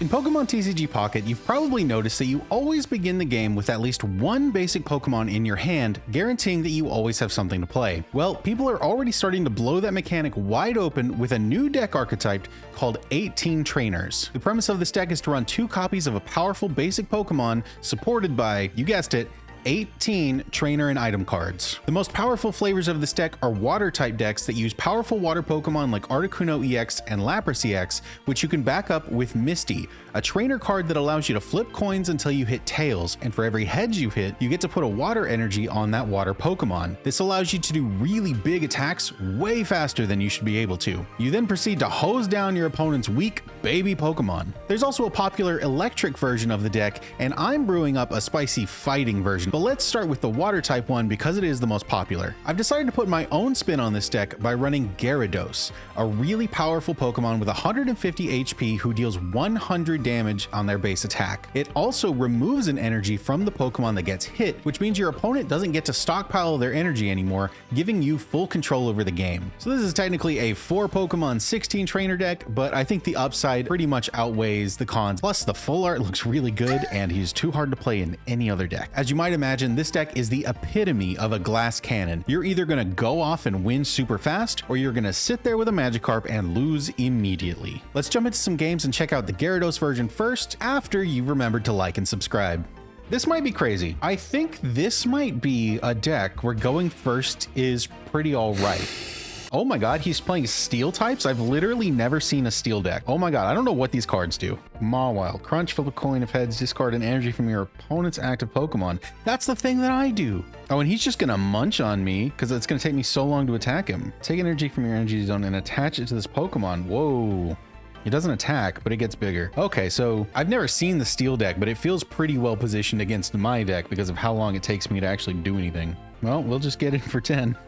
In Pokemon TCG Pocket, you've probably noticed that you always begin the game with at least one basic Pokemon in your hand, guaranteeing that you always have something to play. Well, people are already starting to blow that mechanic wide open with a new deck archetype called 18 Trainers. The premise of this deck is to run 2 copies of a powerful basic Pokemon supported by, you guessed it, 18 trainer and item cards. The most powerful flavors of this deck are water type decks that use powerful water Pokemon like Articuno EX and Lapras EX, which you can back up with Misty, a trainer card that allows you to flip coins until you hit tails, and for every heads you hit, you get to put a water energy on that water Pokemon. This allows you to do really big attacks way faster than you should be able to. You then proceed to hose down your opponent's weak baby Pokemon. There's also a popular electric version of the deck, and I'm brewing up a spicy fighting version. But let's start with the water type one because it is the most popular. I've decided to put my own spin on this deck by running Gyarados, a really powerful Pokemon with 150 HP who deals 100 damage on their base attack. It also removes an energy from the Pokemon that gets hit, which means your opponent doesn't get to stockpile their energy anymore, giving you full control over the game. So this is technically a 4 Pokemon 16 trainer deck, but I think the upside pretty much outweighs the cons. Plus the full art looks really good and he's too hard to play in any other deck. As you might imagine, this deck is the epitome of a glass cannon. You're either going to go off and win super fast, or you're going to sit there with a Magikarp and lose immediately. Let's jump into some games and check out the Gyarados version first, after you've remembered to like and subscribe. This might be crazy. I think this might be a deck where going first is pretty all right. Oh my god, he's playing steel types? I've literally never seen a steel deck. Oh my god, I don't know what these cards do. Mawile, crunch, flip a coin of heads, discard an energy from your opponent's active Pokemon. That's the thing that I do. Oh, and he's just gonna munch on me because it's gonna take me so long to attack him. Take energy from your energy zone and attach it to this Pokemon. Whoa. It doesn't attack, but it gets bigger. Okay, so I've never seen the steel deck, but it feels pretty well positioned against my deck because of how long it takes me to actually do anything. Well, we'll just get in for 10.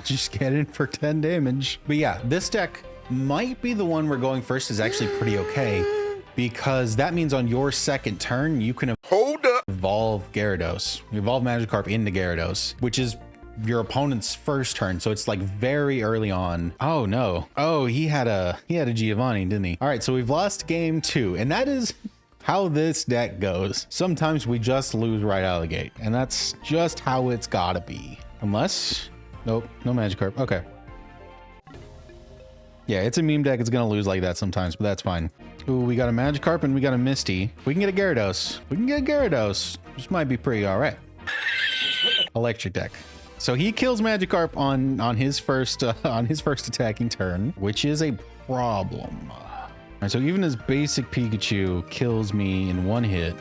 Just get in for 10 damage. But yeah, this deck might be the one where going first is actually pretty okay, because that means on your second turn, you can evolve Gyarados. You evolve Magikarp into Gyarados, which is your opponent's first turn. So it's like very early on. Oh no. Oh, he had a Giovanni, didn't he? All right, so we've lost game 2, and that is how this deck goes. Sometimes we just lose right out of the gate, and that's just how it's gotta be. Unless... Nope, no Magikarp. Okay. Yeah, it's a meme deck. It's gonna lose like that sometimes, but that's fine. Ooh, we got a Magikarp and we got a Misty. If we can get a Gyarados. We can get a Gyarados. This might be pretty all right. Electric deck. So he kills Magikarp on his first attacking turn, which is a problem. All right, so even his basic Pikachu kills me in 1 hit.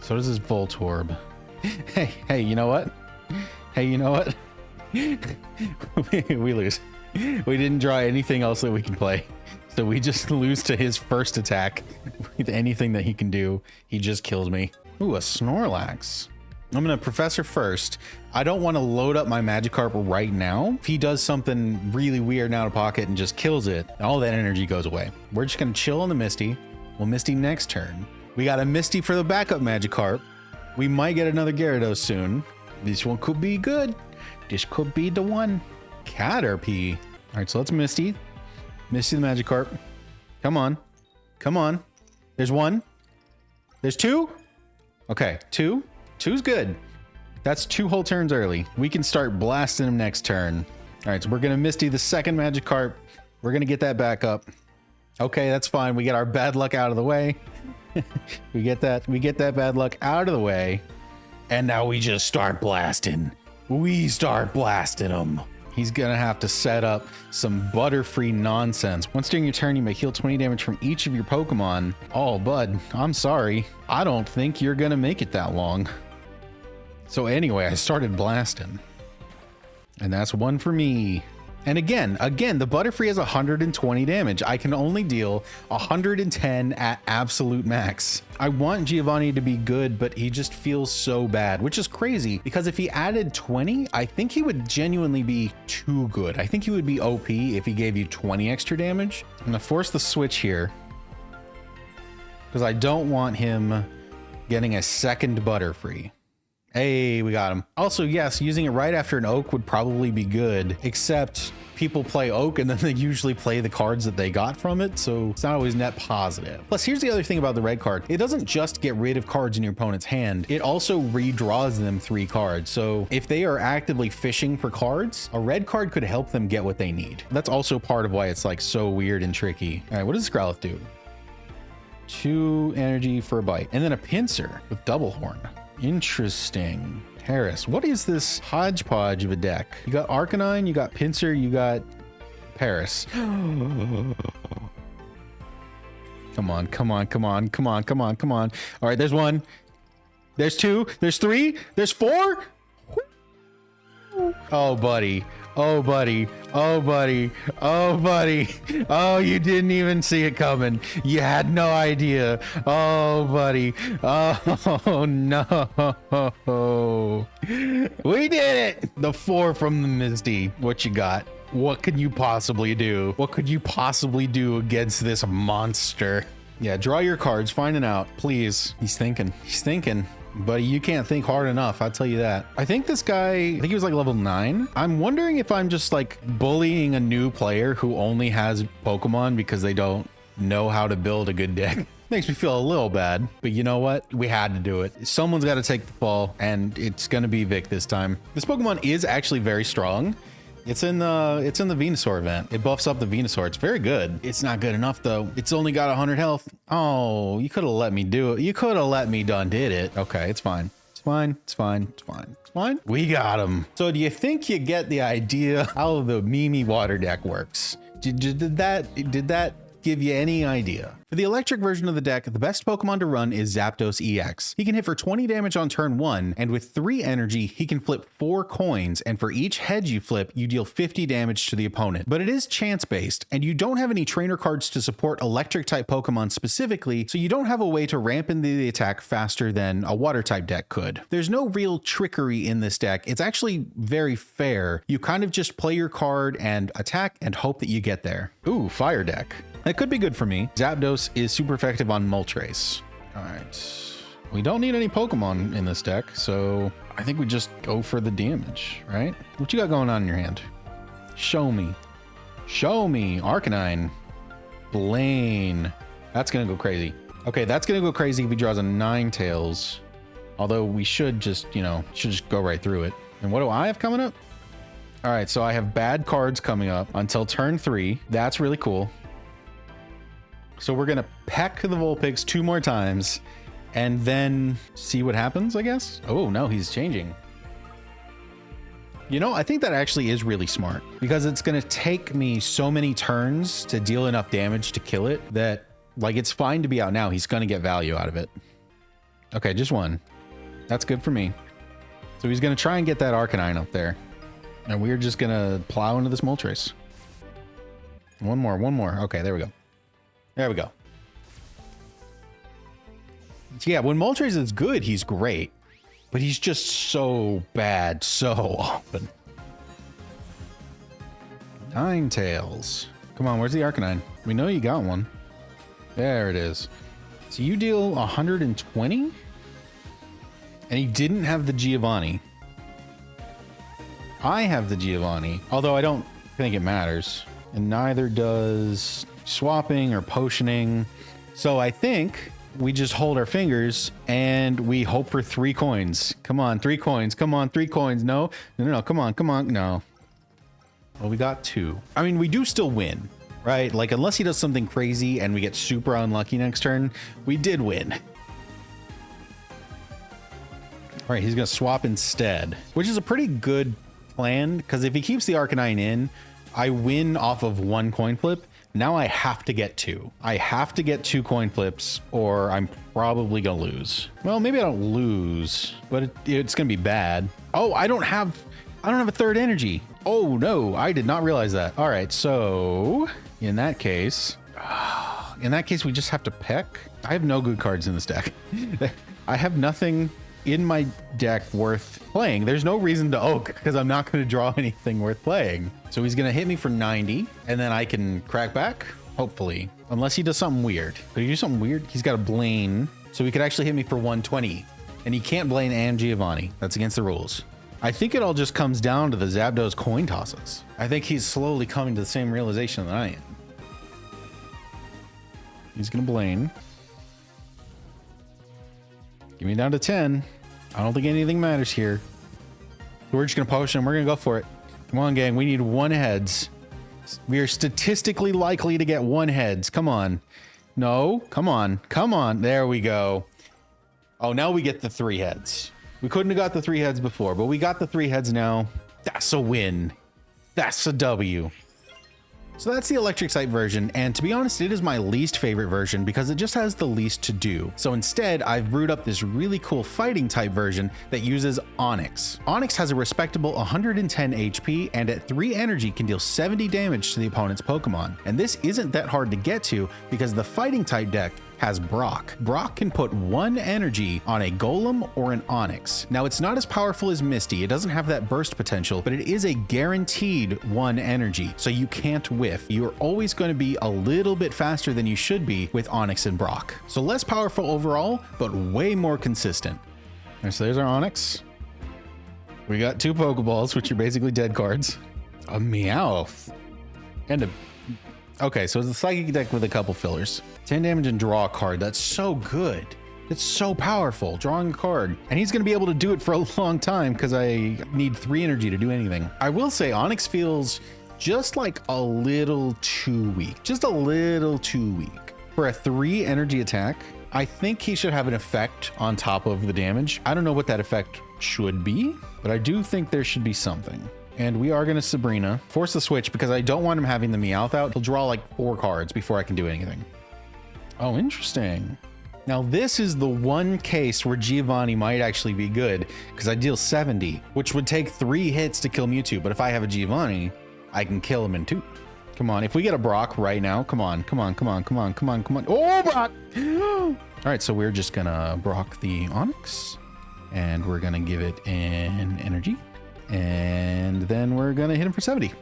So does his Voltorb. Hey, you know what? Hey, you know what? we lose. We didn't draw anything else that we can play, so we just lose to his first attack with anything that he can do. He just kills me. Ooh, a Snorlax. I'm gonna Professor first. I don't want to load up my Magikarp right now. If he does something really weird out of pocket and just kills it, all that energy goes away. We're just gonna chill on the Misty. We'll Misty next turn. We got a Misty for the backup Magikarp. We might get another Gyarados soon. This one could be good. This could be the one. Caterpie. All right, so let's Misty the Magikarp. Come on. Come on. There's 1. There's 2. Okay, 2. 2's good. That's 2 whole turns early. We can start blasting him next turn. All right, so we're gonna Misty the second Magikarp. We're gonna get that back up. Okay, that's fine. We get our bad luck out of the way. We get that bad luck out of the way. And now we just start blasting. We start blasting him. He's gonna have to set up some Butterfree nonsense. Once during your turn, you may heal 20 damage from each of your Pokemon. Oh, bud, I'm sorry. I don't think you're gonna make it that long. So anyway, I started blasting. And that's 1 for me. And again, the Butterfree has 120 damage. I can only deal 110 at absolute max. I want Giovanni to be good, but he just feels so bad, which is crazy because if he added 20, I think he would genuinely be too good. I think he would be OP if he gave you 20 extra damage. I'm gonna force the switch here because I don't want him getting a second Butterfree. Hey, we got him. Also, yes, using it right after an Oak would probably be good, except people play Oak and then they usually play the cards that they got from it, so it's not always net positive. Plus, here's the other thing about the red card. It doesn't just get rid of cards in your opponent's hand, it also redraws them 3 cards. So if they are actively fishing for cards, a red card could help them get what they need. That's also part of why it's like so weird and tricky. All right, what does Growlithe do? 2 energy for a bite, and then a Pinsir with Double Horn. Interesting. Harris, what is this hodgepodge of a deck? You got Arcanine, you got Pinsir, you got Paris. Come on, come on, come on, come on, come on, come on. All right, there's 1, there's 2, there's 3, there's 4. Oh, buddy. Oh, buddy. Oh, buddy. Oh, buddy. Oh, you didn't even see it coming. You had no idea. Oh, buddy. Oh, no. We did it. The 4 from the Misty. What you got? What could you possibly do? What could you possibly do against this monster? Yeah, draw your cards. Find it out, please. He's thinking. He's thinking. Buddy, you can't think hard enough, I'll tell you that. I think this guy, I think he was like level 9. I'm wondering if I'm just like bullying a new player who only has Pokemon because they don't know how to build a good deck. Makes me feel a little bad, but you know what? We had to do it. Someone's got to take the fall, and it's gonna be Vic this time. This Pokemon is actually very strong. It's in the Venusaur event. It buffs up the Venusaur. It's very good. It's not good enough though. It's only got 100 health. Oh, you could have let me do it. You could have let me done did it. Okay, it's fine. It's fine. It's fine. It's fine. It's fine. We got him. So do you think you get the idea how the Mimi water deck works? Did that give you any idea? For the electric version of the deck, the best Pokemon to run is Zapdos EX. He can hit for 20 damage on turn 1, and with 3 energy, he can flip 4 coins, and for each head you flip, you deal 50 damage to the opponent. But it is chance-based, and you don't have any trainer cards to support electric-type Pokemon specifically, so you don't have a way to ramp into the attack faster than a water-type deck could. There's no real trickery in this deck. It's actually very fair. You kind of just play your card and attack and hope that you get there. Ooh, fire deck. That could be good for me. Zapdos is super effective on Moltres. All right. We don't need any Pokemon in this deck, so I think we just go for the damage, right? What you got going on in your hand? Show me. Show me. Arcanine. Blaine. That's going to go crazy. Okay, that's going to go crazy if he draws a Ninetales. Although we should just, should just go right through it. And what do I have coming up? All right, so I have bad cards coming up until turn 3. That's really cool. So we're going to peck the Vulpix 2 more times and then see what happens, I guess. Oh, no, he's changing. I think that actually is really smart because it's going to take me so many turns to deal enough damage to kill it that, like, it's fine to be out now. He's going to get value out of it. Okay, just 1. That's good for me. So he's going to try and get that Arcanine up there. And we're just going to plow into this Moltres. One more. Okay, there we go. There we go. Yeah, when Moltres is good, he's great. But he's just so bad so often. Ninetales. Come on, where's the Arcanine? We know you got one. There it is. So you deal 120? And he didn't have the Giovanni. I have the Giovanni, although I don't think it matters. And neither does swapping or potioning. So I think we just hold our fingers and we hope for 3 coins. Come on, 3 coins. Come on, 3 coins. No. Come on. No. Well, we got 2. I mean, we do still win, right? Like, unless he does something crazy and we get super unlucky next turn, we did win. All right, he's going to swap instead, which is a pretty good plan because if he keeps the Arcanine in, I win off of 1 coin flip. Now I have to get 2. I have to get 2 coin flips or I'm probably gonna lose. Well, maybe I don't lose, but it's gonna be bad. Oh, I don't have a 3rd energy. Oh no, I did not realize that. All right, so in that case, we just have to peck. I have no good cards in this deck. I have nothing in my deck worth playing. There's no reason to Oak because I'm not going to draw anything worth playing. So he's going to hit me for 90 and then I can crack back, hopefully. Unless he does something weird. Could he do something weird? He's got a Blaine. So he could actually hit me for 120. And he can't Blaine and Giovanni. That's against the rules. I think it all just comes down to the Zapdos coin tosses. I think he's slowly coming to the same realization that I am. He's gonna Blaine. Give me down to 10. I don't think anything matters here. We're just gonna potion. We're gonna go for it. Come on, gang. We need 1 heads. We are statistically likely to get 1 heads. Come on. No. Come on. Come on. There we go. Oh, now we get the 3 heads. We couldn't have got the 3 heads before, but we got the 3 heads now. That's a win. That's a W. So that's the electric sight version, and to be honest, it is my least favorite version because it just has the least to do. So instead, I've brewed up this really cool fighting type version that uses Onix. Onix has a respectable 110 HP, and at 3 energy can deal 70 damage to the opponent's Pokemon. And this isn't that hard to get to because the fighting type deck has Brock. Brock can put 1 energy on a Golem or an Onix. Now, it's not as powerful as Misty. It doesn't have that burst potential, but it is a guaranteed 1 energy, so you can't whiff. You're always going to be a little bit faster than you should be with Onix and Brock. So less powerful overall, but way more consistent. All right, so there's our Onix. We got 2 Pokeballs, which are basically dead cards. A Meowth. And a... Okay, so it's a Psychic deck with a couple fillers. 10 damage and draw a card. That's so good. It's so powerful, drawing a card. And he's going to be able to do it for a long time because I need 3 energy to do anything. I will say Onix feels just like a little too weak. Just a little too weak. For a 3 energy attack, I think he should have an effect on top of the damage. I don't know what that effect should be, but I do think there should be something. And we are going to Sabrina. Force the switch because I don't want him having the Meowth out. He'll draw like 4 cards before I can do anything. Oh, interesting. Now this is the one case where Giovanni might actually be good because I deal 70, which would take 3 hits to kill Mewtwo. But if I have a Giovanni, I can kill him in 2. Come on. If we get a Brock right now, come on, come on, come on, come on, come on, come on. Oh, Brock! All right, so we're just going to Brock the Onix and we're going to give it an energy. And then we're going to hit him for 70.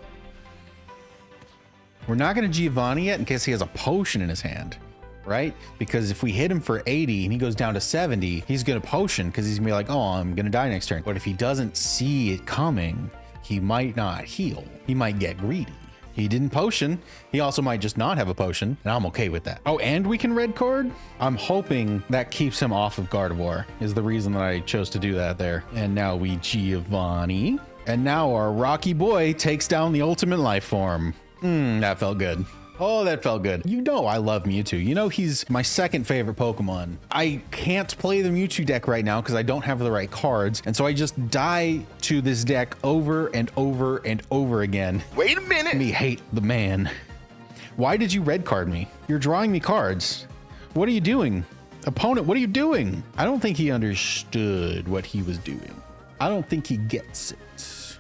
We're not going to Giovanni yet in case he has a potion in his hand, right? Because if we hit him for 80 and he goes down to 70, he's going to potion because he's going to be like, oh, I'm going to die next turn. But if he doesn't see it coming, he might not heal. He might get greedy. He didn't potion. He also might just not have a potion, and I'm okay with that. Oh, and we can red card? I'm hoping that keeps him off of Gardevoir is the reason that I chose to do that there. And now we Giovanni. And now our Rocky boy takes down the ultimate life form. That felt good. Oh, that felt good. You know I love Mewtwo. You know he's my 2nd favorite Pokemon. I can't play the Mewtwo deck right now because I don't have the right cards. And so I just die to this deck over and over and over again. Wait a minute. Me hate the man. Why did you red card me? You're drawing me cards. What are you doing? Opponent, what are you doing? I don't think he understood what he was doing. I don't think he gets it.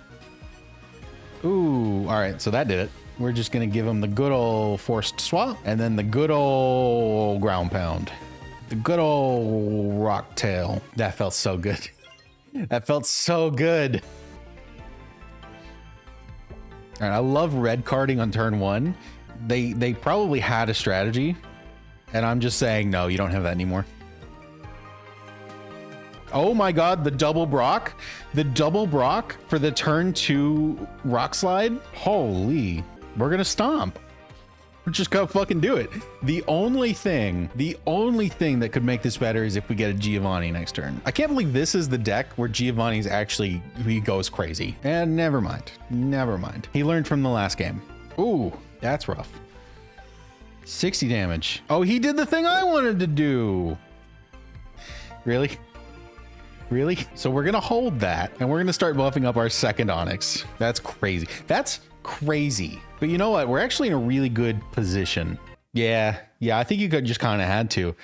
Ooh, all right, so that did it. We're just going to give him the good old forced swap and then the good old ground pound. The good old rock tail. That felt so good. That felt so good. All right, I love red carding on turn 1. They probably had a strategy and I'm just saying, no, you don't have that anymore. Oh my God, the double Brock. The double Brock for the turn 2 rock slide. Holy. We're gonna stomp. We're just gonna fucking do it. The only thing that could make this better is if we get a Giovanni next turn. I can't believe this is the deck where Giovanni's actually, he goes crazy. And never mind, never mind. He learned from the last game. Ooh, that's rough. 60 damage. Oh, he did the thing I wanted to do. Really? Really? So we're gonna hold that and we're gonna start buffing up our 2nd Onix. That's crazy. That's crazy. But you know what? We're actually in a really good position. Yeah, I think you could just kind of had to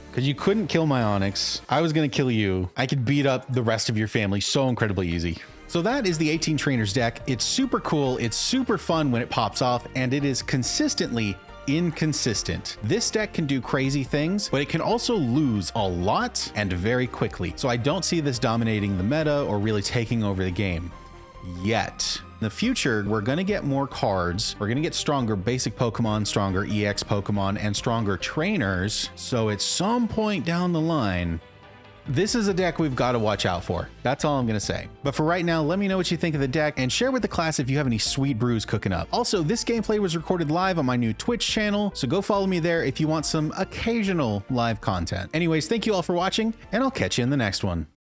because you couldn't kill my Onix. I was going to kill you. I could beat up the rest of your family so incredibly easy. So that is the 18 Trainers deck. It's super cool. It's super fun when it pops off and it is consistently inconsistent. This deck can do crazy things, but it can also lose a lot and very quickly. So I don't see this dominating the meta or really taking over the game yet. In the future, we're going to get more cards. We're going to get stronger basic Pokemon, stronger EX Pokemon, and stronger trainers. So at some point down the line, This is a deck we've got to watch out for. That's all I'm going to say. But for right now, let me know what you think of the deck and share with the class if you have any sweet brews cooking up. Also, this gameplay was recorded live on my new Twitch channel, so go follow me there if you want some occasional live content. Anyways, thank you all for watching, and I'll catch you in the next one.